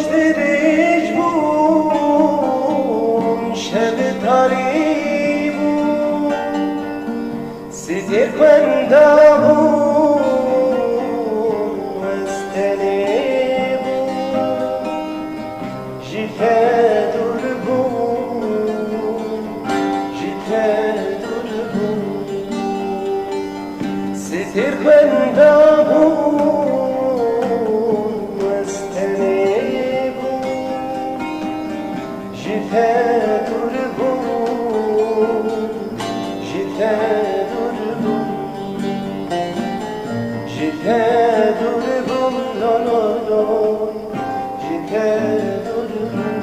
مجدرج بون شب تاری بون ستر کنده بون استنه بون جیته دور بون جیته دور بون ستر کنده بون استنه بون جیته دور بون جیته دور بون جیته دور بون لا لا لا جیته دور بون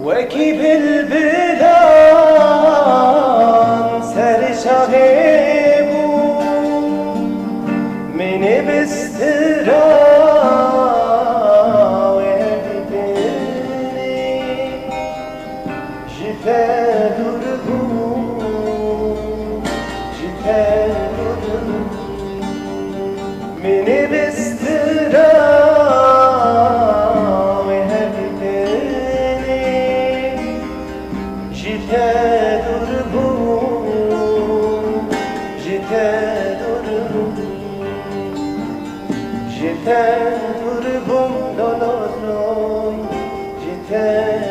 وکی بلبلان سر شاهه بود من بسترا و ببینی جیته دور بود جیته دور بود من بسترا جیته دور بون جیته دور بون جیته دور بون لا لا لا جیته